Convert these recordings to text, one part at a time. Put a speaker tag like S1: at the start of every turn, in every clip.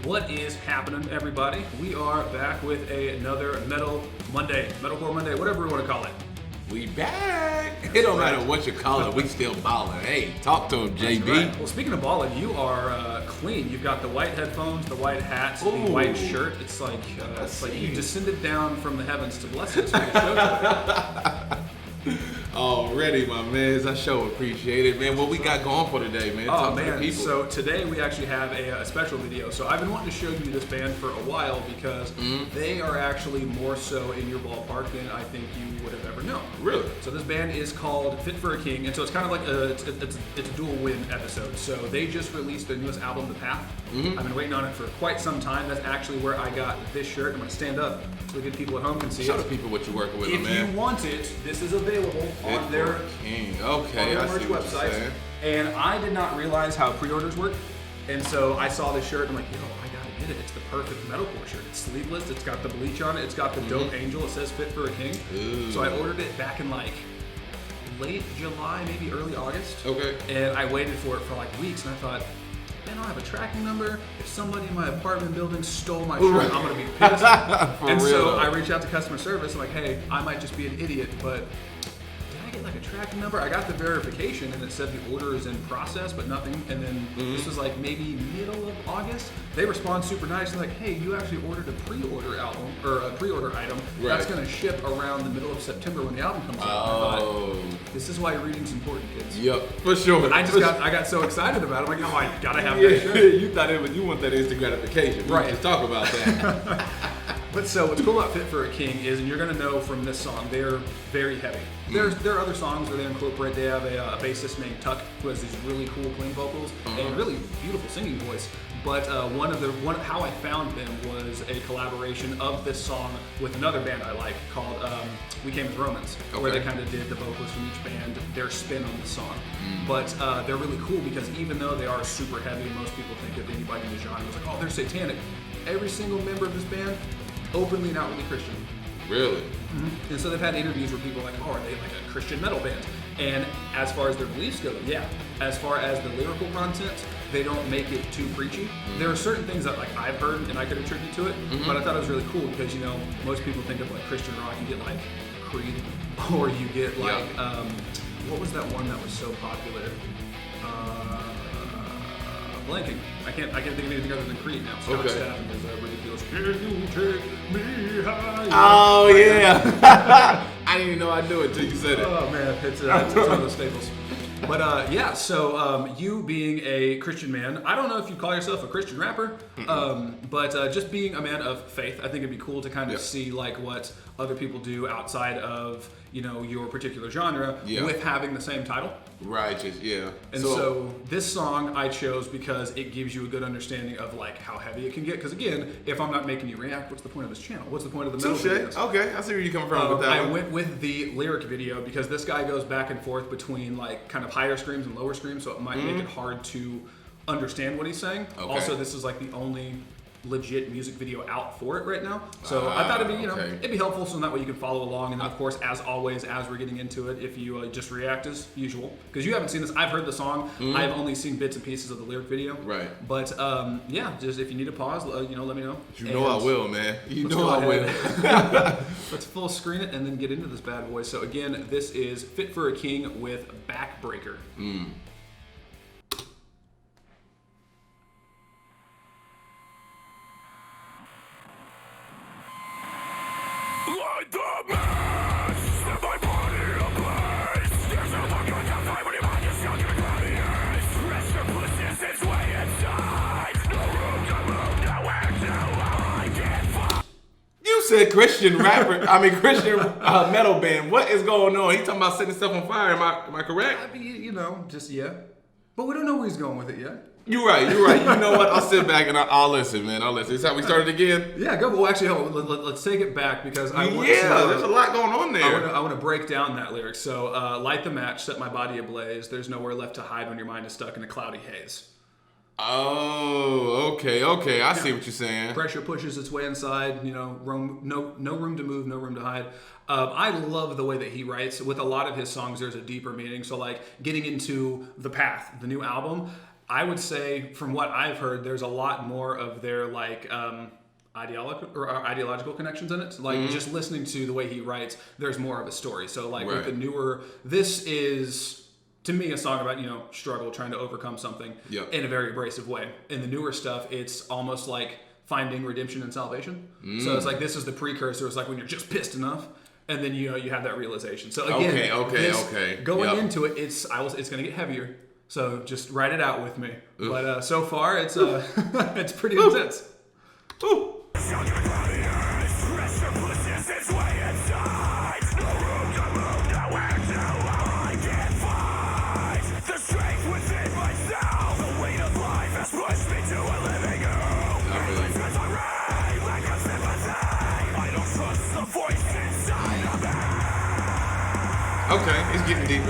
S1: What is happening, everybody? We are back with another Metal Monday, Metalcore Monday, whatever we want to call it.
S2: We back. It don't matter what you call it, we still ballin'. Hey, talk to him, JB.
S1: Right. Well, speaking of balling, you are clean. You've got the white headphones, the white hat, the white shirt. It's like you descended down from the heavens to bless us with your show today.
S2: Already, my man. I sure appreciate it, man. What we got going for today, man?
S1: Talk to the people. So today we actually have a special video. So I've been wanting to show you this band for a while because they are actually more so in your ballpark than I think you would have ever known.
S2: Really?
S1: So this band is called Fit for a King, and so it's kind of like it's a dual win episode. So they just released their newest album, The Path. I've been waiting on it for quite some time. That's actually where I got this shirt. I'm going to stand up so the good people at home can see it.
S2: Show the people what you're working with, man.
S1: If you want it, this is available on their merch website. And I did not realize how pre-orders work. And so I saw this shirt and I'm like, I gotta get it. It's the perfect metalcore shirt. It's sleeveless, it's got the bleach on it, it's got the dope angel, it says Fit for a King.
S2: Ooh.
S1: So I ordered it back in like late July, maybe early August.
S2: Okay.
S1: And I waited for it for like weeks and I thought, man, I don't have a tracking number. If somebody in my apartment building stole my shirt, I'm gonna be pissed. And so I reached out to customer service. I'm like, hey, I might just be an idiot, but did I get like a tracking number? I got the verification and it said the order is in process, but nothing. And then this was like maybe middle of August. They respond super nice and like, hey, you actually ordered a pre-order album or a pre-order item.
S2: Right.
S1: That's gonna ship around the middle of September when the album comes out.
S2: Oh.
S1: This is why reading's important, kids.
S2: Yep, for sure.
S1: I got so excited about it. I'm like, I gotta have that shirt.
S2: You thought you want that instant gratification.
S1: Right.
S2: Just talk about that.
S1: But so what's cool about Fit for a King is, and you're gonna know from this song, they're very heavy. There are other songs where they incorporate. They have a bassist named Tuck who has these really cool clean vocals and really beautiful singing voice. But how I found them was a collaboration of this song with another band I like called We Came as Romans, where they kind of did the vocals from each band, their spin on the song. But they're really cool because even though they are super heavy, most people think of anybody in the genre as like, oh, they're satanic. Every single member of this band, openly and outwardly Christian.
S2: Really?
S1: And so they've had interviews where people are like, oh, are they like a Christian metal band? And as far as their beliefs go, yeah. As far as the lyrical content, they don't make it too preachy. There are certain things that like I've heard and I could attribute to it, but I thought it was really cool because, most people think of like Christian rock, you get like Creed, or you get like, what was that one that was so popular? Blanking. I can't think of anything other than Creed now. Scott Stapp is a ridiculous. Can you take me high?
S2: Oh yeah. I didn't even know I knew it till you said it.
S1: Oh man, it's one of those staples. But so you being a Christian man, I don't know if you call yourself a Christian rapper, but just being a man of faith, I think it'd be cool to kind of see like what other people do outside of your particular genre with having the same title.
S2: Righteous, yeah.
S1: And so this song I chose because it gives you a good understanding of like how heavy it can get. Because again, if I'm not making you react, what's the point of this channel? What's the point of the metal videos?
S2: Okay, I see where you're coming from with that.
S1: I went with the lyric video because this guy goes back and forth between like kind of higher screams and lower screams, so it might make it hard to understand what he's saying. Okay. Also, this is like the only legit music video out for it right now, so I thought it'd be it'd be helpful, so that way you can follow along. And then of course, as always, as we're getting into it, if you just react as usual, because you haven't seen this, I've heard the song, I've only seen bits and pieces of the lyric video, right? But just if you need a pause, let me know.
S2: I will, man. I will.
S1: Let's full screen it and then get into this bad boy. So again, this is Fit for a King with Backbreaker.
S2: Said Christian rapper, Christian metal band. What is going on? He talking about setting stuff on fire. Am I correct?
S1: But we don't know where he's going with it yet.
S2: You're right. You know what? I'll sit back and I'll listen, man. I'll listen. Is that how we started again?
S1: Yeah, go. Well, actually, let's take it back because I want
S2: there's a lot going on there.
S1: I want to break down that lyric. So, light the match, set my body ablaze. There's nowhere left to hide when your mind is stuck in a cloudy haze.
S2: Oh, okay. I see what you're saying.
S1: Pressure pushes its way inside. No room to move, no room to hide. I love the way that he writes. With a lot of his songs, there's a deeper meaning. So, like getting into The Path, the new album. I would say, from what I've heard, there's a lot more of their like ideological connections in it. Like just listening to the way he writes, there's more of a story. So like with the newer, this is to me a song about struggle, trying to overcome something in a very abrasive way. In the newer stuff, it's almost like finding redemption and salvation. So it's like this is the precursor. It's like when you're just pissed enough. And then you have that realization. So again, going into it, it's going to get heavier. So just write it out with me. Oof. But so far, it's it's pretty intense. Ooh.
S2: Okay, it's getting deeper.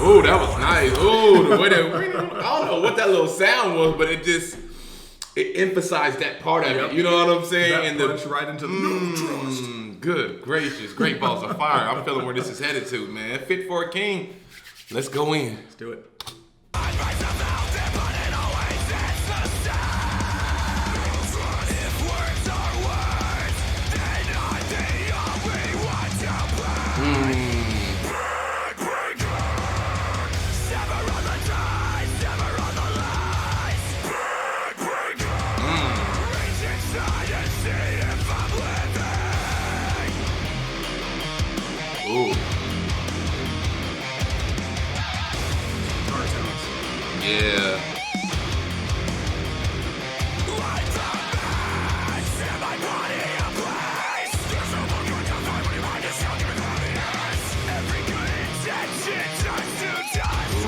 S2: Ooh, that was nice. Ooh, the way that I don't know what that little sound was, but it emphasized that part of it. You know what I'm saying?
S1: That punch right into the no trust.
S2: Good gracious, great balls of fire. I'm feeling where this is headed to, man. Fit for a king. Let's go in.
S1: Let's do it.
S2: Ooh. Yeah.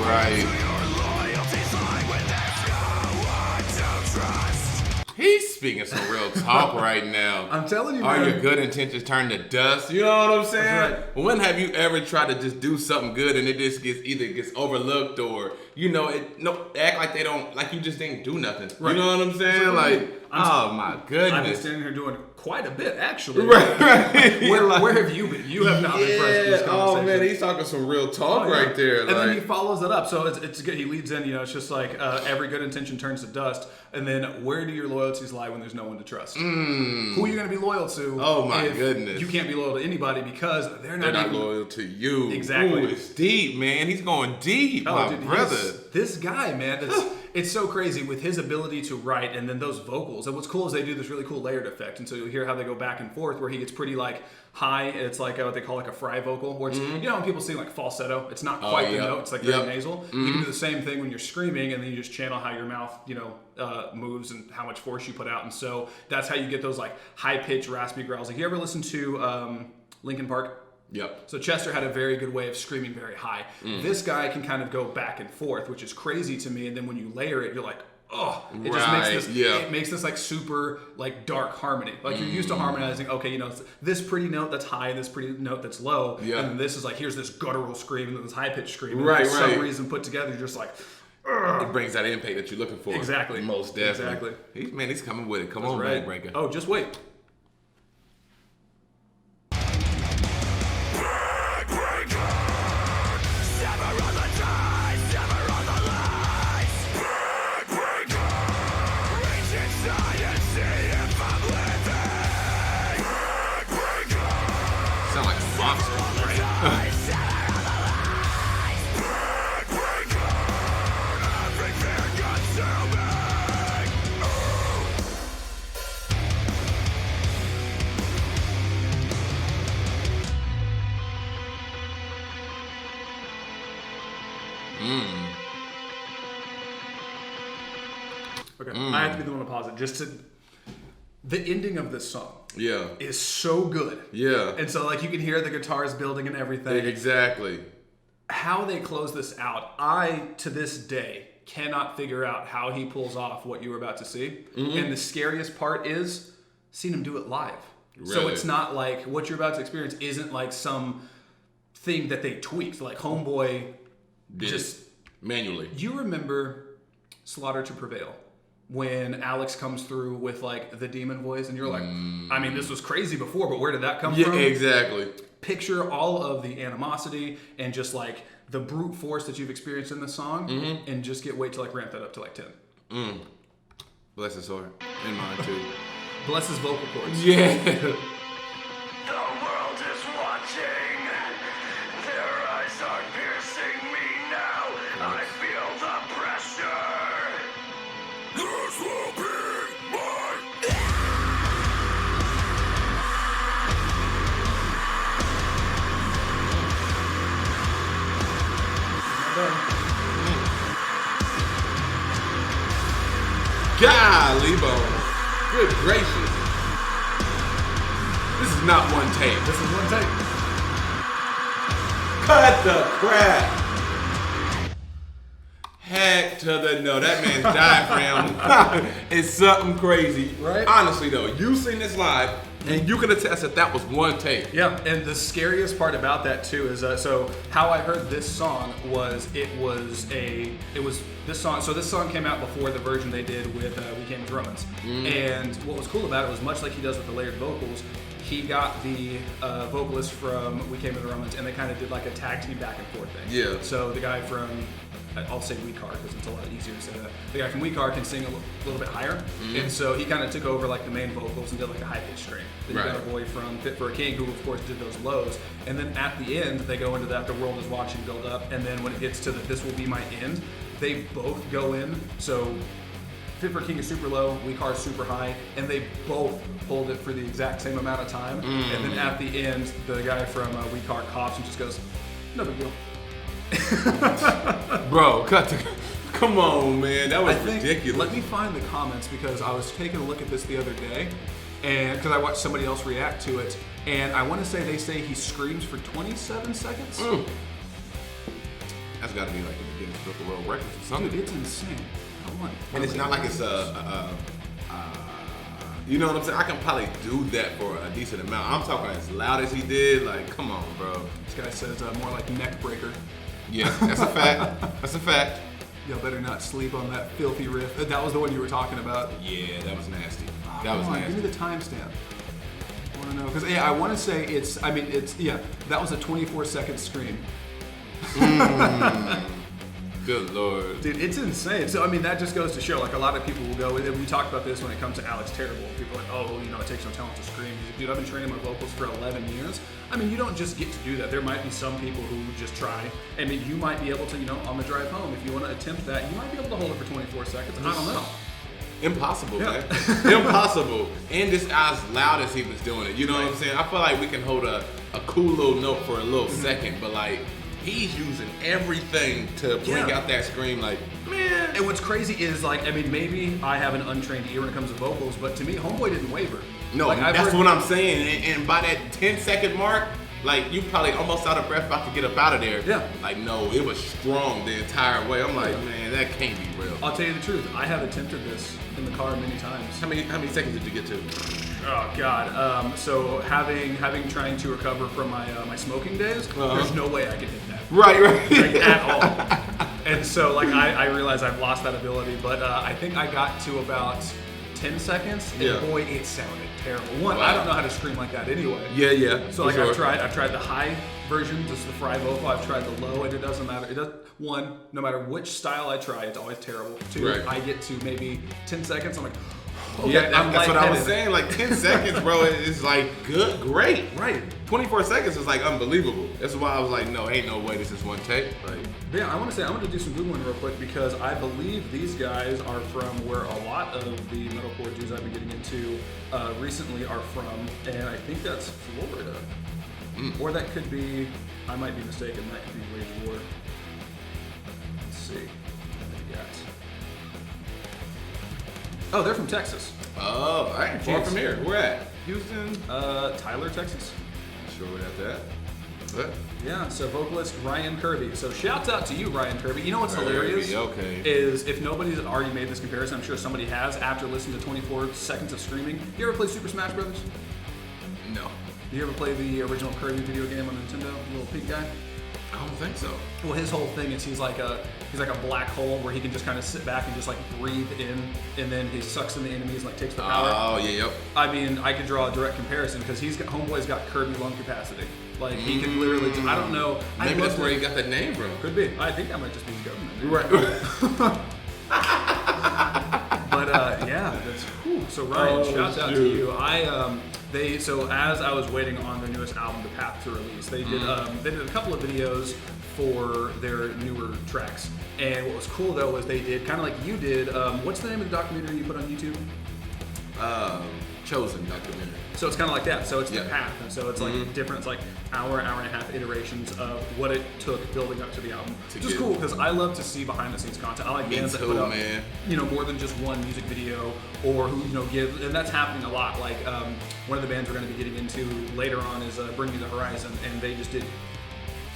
S2: Right. He's speaking some real talk right now.
S1: I'm telling you,
S2: All
S1: man.
S2: your good intentions turn to dust. You know what I'm saying?
S1: That's right.
S2: When have you ever tried to just do something good and it just gets overlooked or act like they don't, like you just didn't do nothing. Right. You know what I'm saying? Oh my goodness.
S1: I've been standing here doing quite a bit, actually.
S2: Right.
S1: Where have you been? You have not been present in this conversation.
S2: Oh man, he's talking some real talk right there.
S1: And then he follows it up. So it's good. He leads in, it's just like every good intention turns to dust. And then where do your loyalties lie when there's no one to trust? Who are you going to be loyal to?
S2: Oh my goodness.
S1: You can't be loyal to anybody because they're not
S2: loyal to you.
S1: Exactly.
S2: Ooh, it's deep, man. He's going deep, my brother.
S1: This guy, man, it's so crazy with his ability to write and then those vocals. And what's cool is they do this really cool layered effect. And so you'll hear how they go back and forth where he gets pretty like high. It's like what they call like a fry vocal, where it's, when people sing like falsetto, it's not quite the note. It's like very nasal. You can do the same thing when you're screaming and then you just channel how your mouth, moves and how much force you put out. And so that's how you get those like high pitched raspy growls. Like you ever listen to Linkin Park?
S2: Yep.
S1: So Chester had a very good way of screaming very high. This guy can kind of go back and forth, which is crazy to me. And then when you layer it, you're like, oh, it just makes this. It makes this like super like dark harmony. Like you're used to harmonizing. Okay, it's this pretty note that's high, and this pretty note that's low, and then this is like here's this guttural scream and then this high pitched scream. And for some reason put together, you're just like.
S2: It brings that impact that you're looking for.
S1: Exactly.
S2: Most definitely.
S1: Exactly.
S2: He's coming with it. Come on, Backbreaker.
S1: Oh, just wait.
S2: Sound like a monster, right?
S1: Okay, I have to be the one to pause it. The ending of this song is so good.
S2: Yeah.
S1: And so like you can hear the guitars building and everything.
S2: Exactly.
S1: How they close this out, I, to this day, cannot figure out how he pulls off what you were about to see. And the scariest part is seeing him do it live. Really? So it's not like what you're about to experience isn't like some thing that they tweaked. Like Homeboy just
S2: manually.
S1: You remember Slaughter to Prevail? When Alex comes through with like the demon voice and you're like, I mean, this was crazy before, but where did that come from?
S2: Yeah, exactly.
S1: Picture all of the animosity and just like the brute force that you've experienced in the song, and just wait till ramp that up to 10.
S2: Bless his heart. And mine too.
S1: Bless his vocal cords.
S2: Yeah.
S3: The world is watching. Their eyes are piercing me now. I feel the pressure. This will be my
S2: Golly bone. Good gracious. This is not one take.
S1: This is one take.
S2: Cut the crap. Heck to the no. That man's diaphragm is something crazy.
S1: Right?
S2: Honestly though, you seen this live and you can attest that was one take.
S1: Yeah, and the scariest part about that too is so how I heard this song was this song. So this song came out before the version they did with We Came as Romans. And what was cool about it was much like he does with the layered vocals. He got the vocalist from We Came as Romans, and they kind of did like a tag team back and forth thing.
S2: Yeah.
S1: So the guy from I'll say We Car because it's a lot easier to say that. The guy from We Car can sing a little bit higher, and so he kind of took over like the main vocals and did like a high pitched scream. Then you got a boy from Fit for a King who of course did those lows, and then at the end they go into that the world is watching build up, and then when it gets to the this will be my end, they both go in. So Fit for a King is super low, We Car is super high, and they both hold it for the exact same amount of time. And then at the end, the guy from We Car coughs and just goes, "No big deal."
S2: Bro, come on, man. That was ridiculous.
S1: Let me find the comments because I was taking a look at this the other day, and because I watched somebody else react to it, and I want to say they say he screams for 27 seconds.
S2: That's got to be like the Guinness Book of World Records or something.
S1: Dude, it's insane.
S2: And it's not like it's you know what I'm saying? I can probably do that for a decent amount. I'm talking as loud as he did. Like, come on, bro.
S1: This guy says more like neck breaker.
S2: Yeah, that's a fact. That's a fact.
S1: Y'all better not sleep on that filthy riff. That was the one you were talking about.
S2: Yeah, that was nasty.
S1: Oh,
S2: that was nasty.
S1: Give me the timestamp. I want to know because I want to say it's. I mean, it's that was a 24-second scream.
S2: Good Lord.
S1: Dude, it's insane. So, I mean, that just goes to show, like, a lot of people will go, and we talked about this when it comes to Alex Terrible. People are like, oh, it takes no talent to scream. He's like, dude, I've been training my vocals for 11 years. I mean, you don't just get to do that. There might be some people who just try. I mean, you might be able to, on the drive home, if you want to attempt that, you might be able to hold it for 24 seconds. I don't know.
S2: Impossible, man. Impossible. And just as loud as he was doing it. You know what I'm saying? I feel like we can hold a cool little note for a little second, but, like, he's using everything to bring out that scream, like, man.
S1: And what's crazy is, like, I mean, maybe I have an untrained ear when it comes to vocals, but to me, Homeboy didn't waver.
S2: No,
S1: like,
S2: that's what I'm saying. And by that 10-second mark, like, you probably almost out of breath about to get up out of there.
S1: Yeah.
S2: Like, no, it was strong the entire way. I'm like, man, that can't be real.
S1: I'll tell you the truth. I have attempted this in the car many times.
S2: How many seconds did you get to?
S1: Oh God! So having trying to recover from my smoking days, there's no way I could hit that.
S2: Right.
S1: Like, at all. And so like I realize I've lost that ability, but I think I got to about 10 seconds, and boy, it sounded terrible. One, I don't know how to scream like that anyway.
S2: Yeah.
S1: So like I've tried the high version, just the fry vocal. I've tried the low, and it doesn't matter. One, no matter which style I try, it's always terrible. Two, I get to maybe 10 seconds, I'm like, okay,
S2: yeah, that's what I was saying. Like 10 seconds, bro, is like good, great.
S1: Right.
S2: 24 seconds is like unbelievable. That's why I was like, no, ain't no way this is one take. Like,
S1: yeah, I'm gonna do some Googling real quick because I believe these guys are from where a lot of the metalcore dudes I've been getting into recently are from, and I think that's Florida. Or that could be, I might be mistaken, that could be Rage War. Let's see. What they got. Oh, they're from Texas.
S2: Oh, I ain't far from here. Where at? Houston?
S1: Tyler, Texas.
S2: Not sure where that's at. What?
S1: Yeah, so vocalist Ryan Kirby. So shouts out to you, Ryan Kirby. You know what's hilarious?
S2: Okay.
S1: Is if nobody's already made this comparison, I'm sure somebody has after listening to 24 seconds of screaming. You ever play Super Smash Brothers?
S2: No.
S1: You ever play the original Kirby video game on Nintendo? The little pink guy?
S2: I don't think so.
S1: Well, his whole thing is he's like a black hole where he can just kind of sit back and just like breathe in, and then he sucks in the enemies and like takes the power.
S2: Oh yeah, yep.
S1: I mean, I could draw a direct comparison because homeboy's got Kirby lung capacity. Like he can literally. I don't know.
S2: Maybe that's where he got that name from.
S1: Could be. I think that might just be his government.
S2: Right.
S1: But yeah, that's cool. So Ryan, shouts out to you. So as I was waiting on their newest album, The Path to release, they did a couple of videos for their newer tracks. And what was cool though was they did kind of like you did. What's the name of the documentary you put on YouTube?
S2: Chosen documentary.
S1: So it's kind of like that. So it's The
S2: Yeah.
S1: Path, and so it's like different. It's like hour and a half iterations of what it took building up to the album. Which is cool because I love to see behind the scenes content. I like bands that put up, more than just one music video, or who give, and that's happening a lot. Like one of the bands we're going to be getting into later on is Bring Me the Horizon, and they just did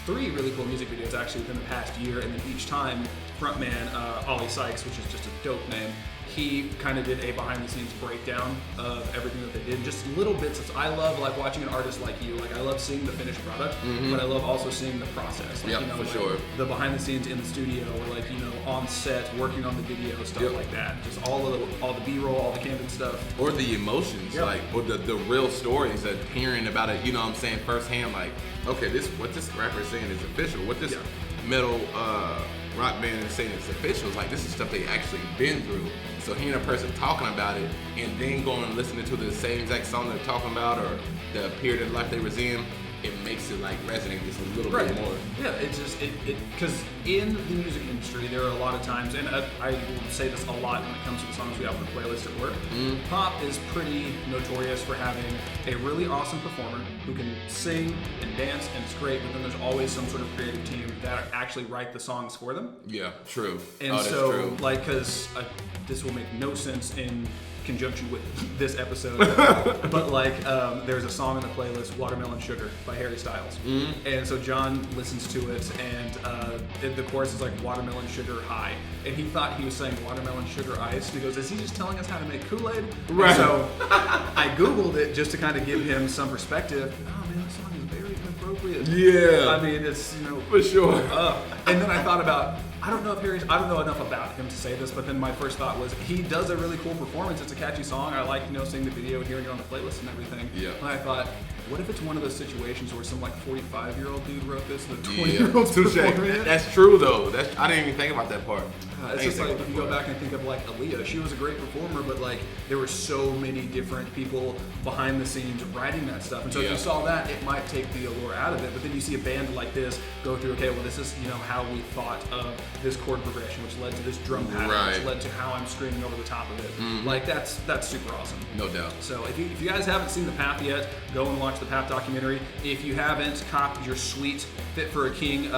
S1: 3 really cool music videos actually within the past year, and then each time frontman Ollie Sykes, which is just a dope name, he kind of did a behind-the-scenes breakdown of everything that they did, just little bits. I love like watching an artist like you. Like I love seeing the finished product, but I love also seeing the process. Like,
S2: for sure.
S1: The behind-the-scenes in the studio, or like on set working on the video stuff like that. Just all the B-roll, all the candid stuff,
S2: or the emotions, like or the real stories that hearing about it. You know what I'm saying firsthand. Like, okay, what this rapper is saying is official. What this metal rock band is saying is official. It's like this is stuff they actually been through. So hearing a person talking about it and then going and listening to the same exact song they're talking about or the period of life they was in, it makes it like resonate just a little bit more.
S1: Yeah, it's just because in the music industry there are a lot of times, and I will say this a lot when it comes to the songs we have on the playlist at work. Pop is pretty notorious for having a really awesome performer who can sing and dance, and it's great. But then there's always some sort of creative team that actually write the songs for them.
S2: Yeah, true.
S1: And so, like, because this will make no sense in conjunction with this episode, but like there's a song on the playlist, Watermelon Sugar by Harry Styles, and so John listens to it, and the chorus is like watermelon sugar high, and he thought he was saying watermelon sugar ice, and he goes, is he just telling us how to make Kool-Aid? Right. And so I googled it just to kind of give him some perspective. Oh man, this song is very inappropriate.
S2: Yeah,
S1: I mean, it's
S2: for sure.
S1: And then I thought about, I don't know enough about him to say this, but then my first thought was he does a really cool performance. It's a catchy song. I like, seeing the video, hearing it on the playlist and everything. Yeah. And I thought, what if it's one of those situations where some like 45-year-old dude wrote this and a 20-year-old performing it?
S2: That's true though. I didn't even think about that part.
S1: It's just like if you go back and think of like Aaliyah, she was a great performer, but like there were so many different people behind the scenes writing that stuff. And so if you saw that, it might take the allure out of it. But then you see a band like this go through, okay, well this is how we thought of this chord progression, which led to this drum pattern, which led to how I'm screaming over the top of it. Like that's super awesome.
S2: No doubt.
S1: So if you guys haven't seen The Path yet, go and watch the Path documentary. If you haven't copped your sweet Fit for a King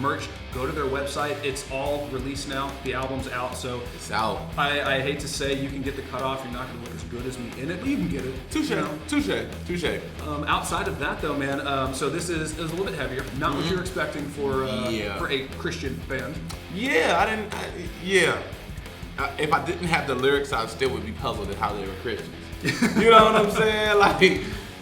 S1: merch, go to their website. It's all released now. The album's out, so
S2: it's out.
S1: I hate to say you can get the cutoff. You're not going to look as good as me in it, but you can get it.
S2: Touche.
S1: Outside of that, though, man. So this is a little bit heavier. Not what you're expecting for a Christian band.
S2: Yeah, I didn't. If I didn't have the lyrics, I still would be puzzled at how they were Christians. You know what I'm saying? Like,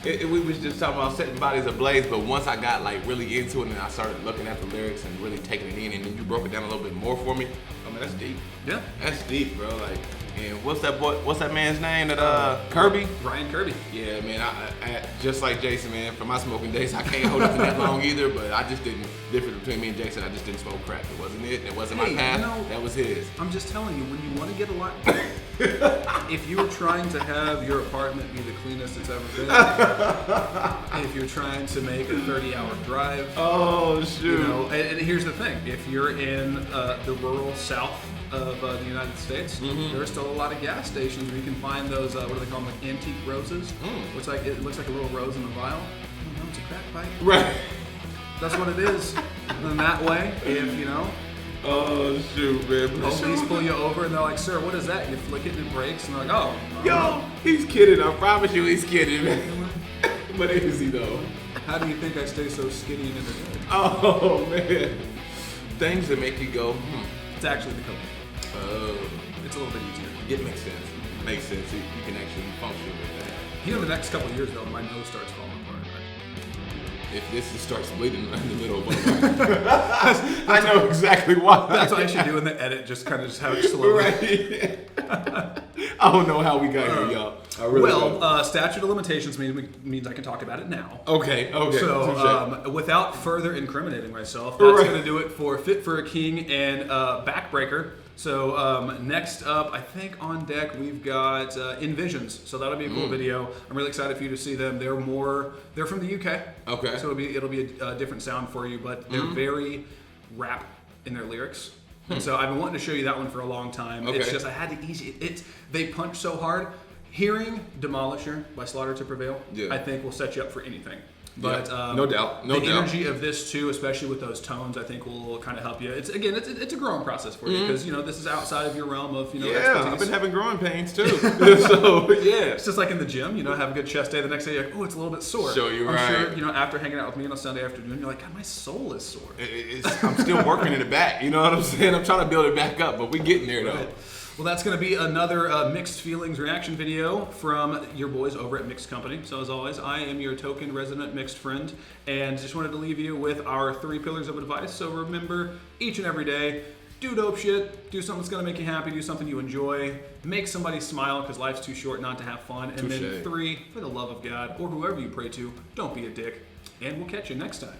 S2: we was just talking about setting bodies ablaze, but once I got like really into it and I started looking at the lyrics and really taking it in, and then you broke it down a little bit more for me. I mean, that's deep. Yeah, that's deep, bro. Like, and what's that man's name? That Kirby?
S1: Ryan Kirby.
S2: Yeah, man. I just like Jason, man. For my smoking days, I can't hold it for that long either. But I just didn't. Difference between me and Jason, I just didn't smoke crack. It wasn't it. It wasn't my path. That was his.
S1: I'm just telling you, when you want to get a lot. If you were trying to have your apartment be the cleanest it's ever been, if you're trying to make a 30-hour drive,
S2: oh shoot!
S1: And here's the thing: if you're in the rural south of the United States, there's still a lot of gas stations where you can find those what do they call them, like antique roses? It looks like a little rose in a vial. I don't know, it's a crack pipe.
S2: Right.
S1: That's what it is. And that way, if
S2: oh shoot, man!
S1: Police pull you over and they're like, "Sir, what is that?" You flick it and it breaks, and they're like, "Oh,
S2: yo, he's kidding! I promise you, he's kidding, man." But is he though?
S1: How do you think I stay so skinny and energetic?
S2: Oh man, things that make you go.
S1: It's actually the cocaine. It's a little bit easier.
S2: It makes sense. Makes sense. You can actually function with that.
S1: The next couple of years though, my nose starts falling apart.
S2: if this starts bleeding in the middle of I know exactly why.
S1: That's what I should do in the edit, just kind of just have it slowly.
S2: Right. I don't know how we got here, y'all. I really don't.
S1: Statute of limitations means I can talk about it now.
S2: Okay.
S1: So, without further incriminating myself, that's going to do it for Fit for a King and Backbreaker. So next up, I think on deck we've got Envisions. So that'll be a cool video. I'm really excited for you to see them. They're from the UK. Okay. So it'll be a different sound for you, but they're very rap in their lyrics. And so I've been wanting to show you that one for a long time. Okay. It's just I had to ease it. They punch so hard. Hearing Demolisher by Slaughter to Prevail, I think will set you up for anything. But
S2: no doubt.
S1: The energy of this too, especially with those tones, I think will kind of help you. It's a growing process for you because this is outside of your realm of expertise.
S2: I've been having growing pains too. So
S1: it's just like in the gym. Have a good chest day. The next day you're like, oh, it's a little bit sore.
S2: So you're
S1: I'm sure after hanging out with me on a Sunday afternoon, you're like, God, my soul is sore.
S2: I'm still working in the back. You know what I'm saying? I'm trying to build it back up, but we getting there though.
S1: Right. Well, that's going to be another Mixed Feelings reaction video from your boys over at Mixed Company. So as always, I am your token resident mixed friend, and just wanted to leave you with our 3 pillars of advice. So remember, each and every day, do dope shit, do something that's going to make you happy, do something you enjoy, make somebody smile because life's too short not to have fun. And then 3, for the love of God, or whoever you pray to, don't be a dick. And we'll catch you next time.